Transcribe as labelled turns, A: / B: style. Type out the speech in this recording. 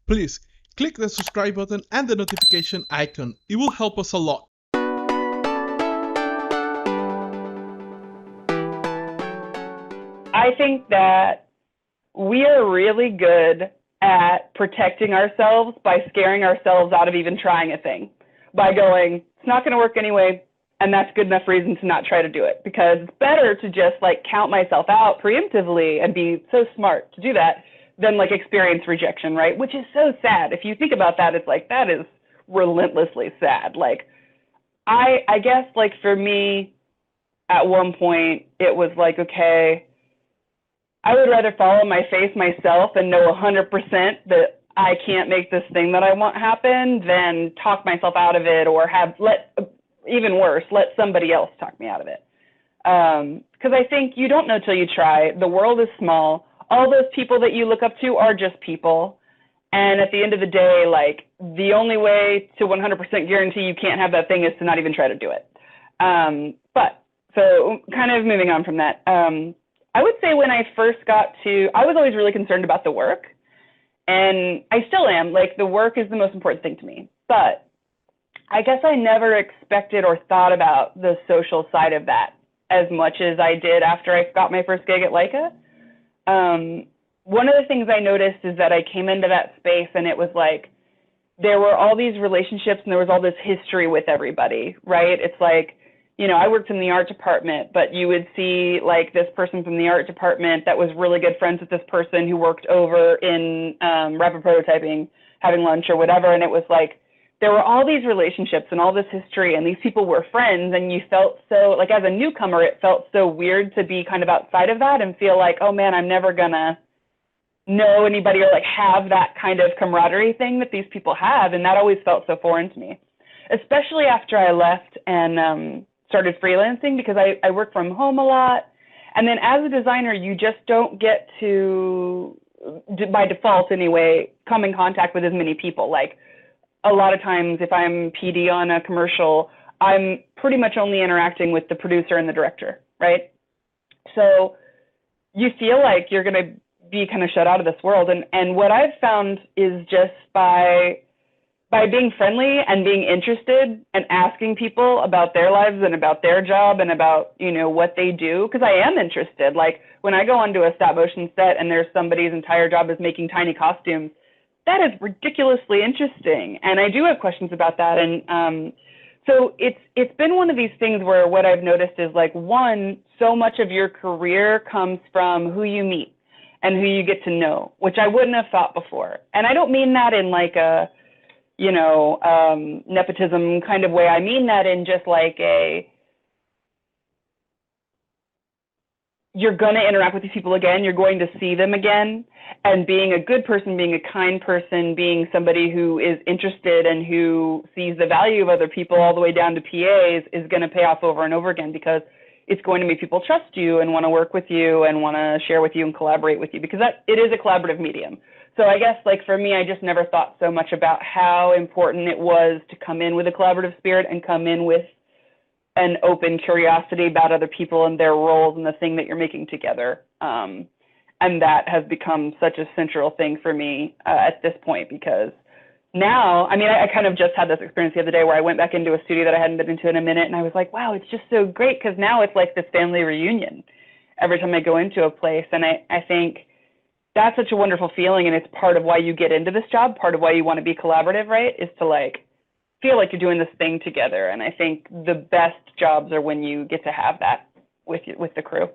A: Please click the subscribe button and the notification icon. It will help us a lot.
B: I think that we are really good at protecting ourselves by scaring ourselves out of even trying a thing, by going, it's not going to work anyway, and that's good enough reason to not try to do it, because it's better to just like count myself out preemptively and be so smart to do that than like experience rejection, right? Which is so sad. If you think about that, it's like, that is relentlessly sad. Like, I guess like for me, at one point, it was like, okay, I would rather follow my face myself and know 100% that I can't make this thing that I want happen than talk myself out of it, or even worse, let somebody else talk me out of it. Because I think you don't know till you try. The world is small. All those people that you look up to are just people. And at the end of the day, like, the only way to 100% guarantee you can't have that thing is to not even try to do it. But so kind of moving on from that, I would say when I first I was always really concerned about the work, and I still am. Like, the work is the most important thing to me, but I guess I never expected or thought about the social side of that as much as I did after I got my first gig at Laika. One of the things I noticed is that I came into that space and it was like, there were all these relationships and there was all this history with everybody, right? It's like, you know, I worked in the art department, but you would see like this person from the art department that was really good friends with this person who worked over in rapid prototyping, having lunch or whatever. And it was like, there were all these relationships and all this history, and these people were friends, and you felt so, like, as a newcomer, it felt so weird to be kind of outside of that and feel like, oh man, I'm never gonna know anybody or like have that kind of camaraderie thing that these people have. And that always felt so foreign to me, especially after I left and started freelancing, because I work from home a lot. And then as a designer, you just don't get to, by default anyway, come in contact with as many people. Like, a lot of times if I'm PD on a commercial, I'm pretty much only interacting with the producer and the director, right? So you feel like you're going to be kind of shut out of this world. And what I've found is just by being friendly and being interested and asking people about their lives and about their job and about, you know, what they do, because I am interested. Like, when I go onto a stop motion set and there's somebody's entire job is making tiny costumes, that is ridiculously interesting. And I do have questions about that. And so it's been one of these things where what I've noticed is, like, one, so much of your career comes from who you meet and who you get to know, which I wouldn't have thought before. And I don't mean that in like a, you know, nepotism kind of way. I mean that in just like you're going to interact with these people again, you're going to see them again, and being a good person, being a kind person, being somebody who is interested and who sees the value of other people all the way down to PAs is going to pay off over and over again, because it's going to make people trust you and want to work with you and want to share with you and collaborate with you, because it is a collaborative medium. So I guess, like, for me, I just never thought so much about how important it was to come in with a collaborative spirit and come in with an open curiosity about other people and their roles and the thing that you're making together. And that has become such a central thing for me at this point, because now, I mean, I kind of just had this experience the other day where I went back into a studio that I hadn't been into in a minute, and I was like, wow, it's just so great, because now it's like this family reunion every time I go into a place. And I think that's such a wonderful feeling, and it's part of why you get into this job, part of why you want to be collaborative, right, is to like feel like you're doing this thing together. And I think the best jobs are when you get to have that with the crew.